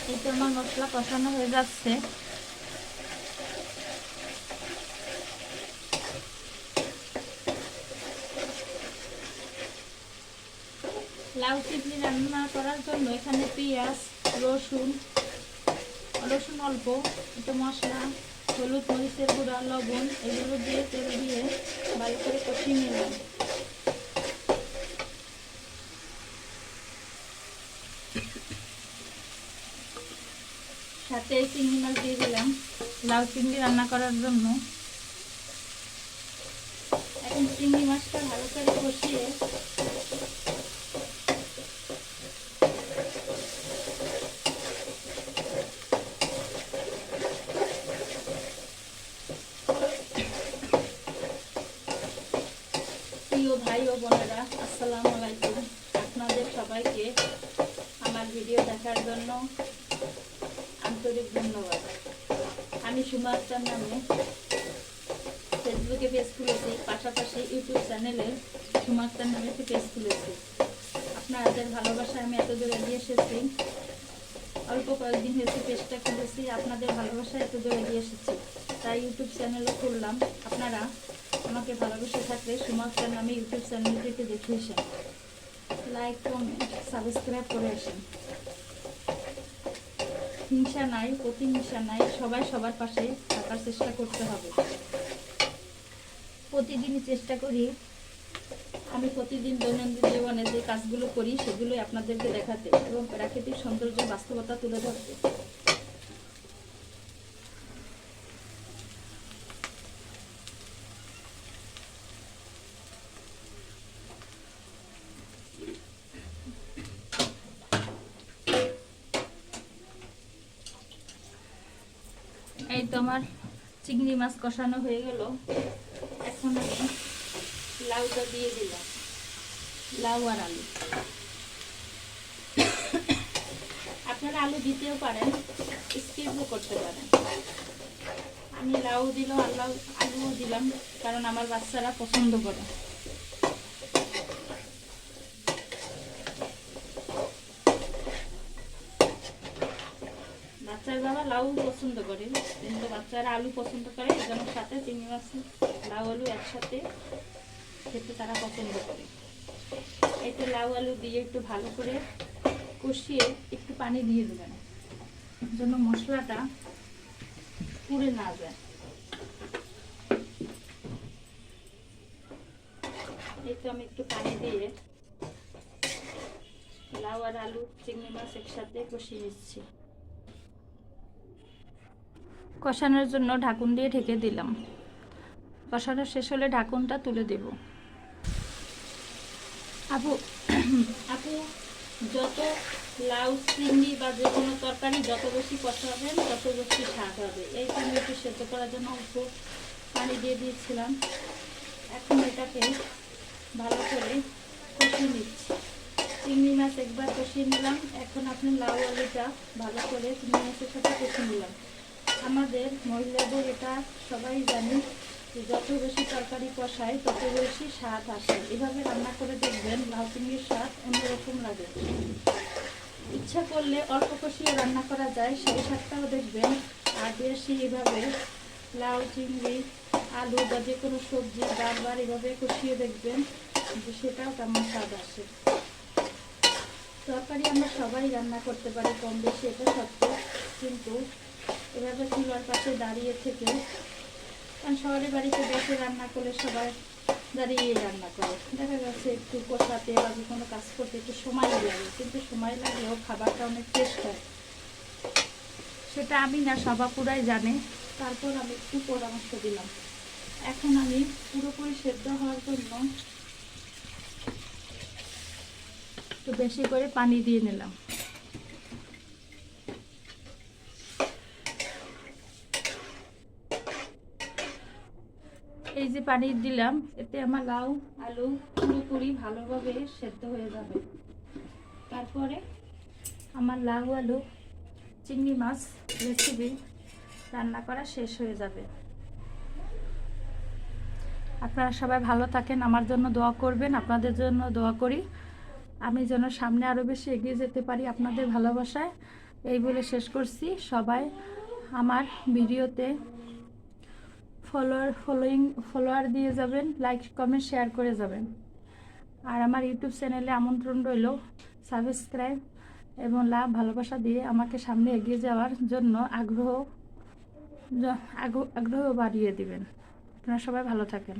এই তো আমার মশলা কষানো হয়ে যাচ্ছে। লাউ চিংড়ি রান্না করার জন্য এখানে পেঁয়াজ, রসুন অল্প, একটু মশলা, হলুদ, মরিচের গুঁড়া, লবণ এগুলো দিয়ে তেল দিয়ে ভালো করে কষিয়ে নিলাম। সাথে চিংড়ি মাছ দিয়ে দিলাম লাউ চিংড়ি রান্না করার জন্য। এখন চিংড়ি মাছটা ভালো করে কষিয়ে প্রিয় ভাই ও বোনেরা, আসসালামু আলাইকুম। আপনাদের সবাইকে আমার ভিডিও দেখার জন্য আন্তরিক ধন্যবাদ। আমি সুমা আক্তার নামে ফেসবুকে পেজ খুলেছি, পাশাপাশি ইউটিউব চ্যানেলে সুমা আক্তার নামে একটি পেজ খুলেছি। আপনাদের ভালোবাসায় আমি এত দূর এগিয়ে এসেছি। অল্প কয়েকদিন হয়েছে পেজটা খুলেছি, আপনাদের ভালোবাসায় এত দূর এগিয়ে এসেছি, তাই ইউটিউব চ্যানেলও খুললাম। আপনারা আমাকে ভালোবেসে থাকলে সুমা আক্তার নামে ইউটিউব চ্যানেলটিকে দেখে আসেন, লাইক, কমেন্ট, সাবস্ক্রাইব করে আসেন। হিংসা নাই, প্রতিহিংসা নাই, সবাই সবার পাশে থাকার চেষ্টা করতে হবে। প্রতিদিনই চেষ্টা করি আমি প্রতিদিন দৈনন্দিন জীবনে যে কাজগুলো করি সেগুলো আপনাদেরকে দেখাতে এবং প্রাকৃতিক সৌন্দর্য বাস্তবতা তুলে ধরতে। এই তো আমার চিংড়ি মাছ কষানো হয়ে গেল। এখন আমি লাউটা দিয়ে দিলাম, লাউ আর আলু। আপনারা আলু দিতেও পারেন, স্কিপও করতে পারেন। আমি লাউ দিলাম আর আলুও দিলাম, কারণ আমার বাচ্চারা পছন্দ করে। বাচ্চার বাবা লাউ পছন্দ করে, কিন্তু বাচ্চারা আলু পছন্দ করে, এজন্য সাথে চিংড়ি মাছ লাউ আলু একসাথে খেতে তারা পছন্দ করে। এই তো লাউ আলু দিয়ে একটু ভালো করে কষিয়ে একটু পানি দিয়ে দেবেন, যেন মশলাটা পুড়ে না যায়। এই তো আমি একটু পানি দিয়ে লাউ আর আলু চিংড়ি মাছ একসাথে কষিয়ে নিচ্ছি। কষানোর জন্য ঢাকুন দিয়ে ঢেকে দিলাম। কষানো শেষ হলে ঢাকুনটা তুলে দেব। আপু আপু যত লাউ চিংড়ি বা যে কোনো তরকারি যত বেশি কষাবেন তত বেশি স্বাদ হবে। এই চিংড়িটি সেদ্ধ করার জন্য অল্প পানি দিয়ে দিয়েছিলাম। এখন এটাকে ভালো করে কষিয়ে নিচ্ছি। চিংড়ি মাছ একবার কষিয়ে নিলাম, এখন আপনি লাউ আলুটা ভালো করে চিংড়ি মাছের সাথে কষিয়ে নিলাম। আমাদের মহিলাদের এটা সবাই জানি, যত বেশি তরকারি কষায় তত বেশি স্বাদ আসে। এভাবে রান্না করে দেখবেন, লাউ চিংড়ির স্বাদ অন্যরকম লাগে। ইচ্ছা করলে অল্প কষিয়ে রান্না করা যায়, সেই স্বাদটাও দেখবেন। আর বেশি এভাবে লাউ চিংড়ি আলু বা যে কোনো সবজি বারবার এভাবে কষিয়ে দেখবেন, সেটাও তেমন স্বাদ আসে। তরকারি আমরা সবাই রান্না করতে পারি কম বেশি, এটা সত্য, কিন্তু এভাবে চুলার পাশে দাঁড়িয়ে থেকে, কারণ শহরের বাড়িতে গ্যাসে রান্না করলে সবাই দাঁড়িয়ে রান্না করে, দেখা যাচ্ছে একটু কষাতে বা যে কোনো কাজ করতে একটু সময় লাগে, কিন্তু সময় লাগলেও খাবারটা অনেক টেস্ট হয়। সেটা আমি না, সবাপুরাই জানে। তারপর আমি একটু পরামর্শ দিলাম। এখন আমি পুরোপুরি সেদ্ধ হওয়ার জন্য একটু বেশি করে পানি দিয়ে নিলাম। এই যে পানি দিলাম, এতে আমার লাউ আলু পুরোপুরি ভালোভাবে সেদ্ধ হয়ে যাবে। তারপরে আমার লাউ আলু চিংড়ি মাছ রেসিপি রান্না করা শেষ হয়ে যাবে। আপনারা সবাই ভালো থাকেন, আমার জন্য দোয়া করবেন, আপনাদের জন্য দোয়া করি। আমি যেন সামনে আরও বেশি এগিয়ে যেতে পারি আপনাদের ভালোবাসায়। এই বলে শেষ করছি। সবাই আমার ভিডিওতে ফলোয়ার দিয়ে যাবেন, লাইক কমেন্ট শেয়ার করে যাবেন। আর আমার ইউটিউব চ্যানেলে আমন্ত্রণ রইল সাবস্ক্রাইব এবং লাভ ভালোবাসা দিয়ে আমাকে সামনে এগিয়ে যাওয়ার জন্য আগ্রহ বাড়িয়ে দিবেন। আপনারা সবাই ভালো থাকেন।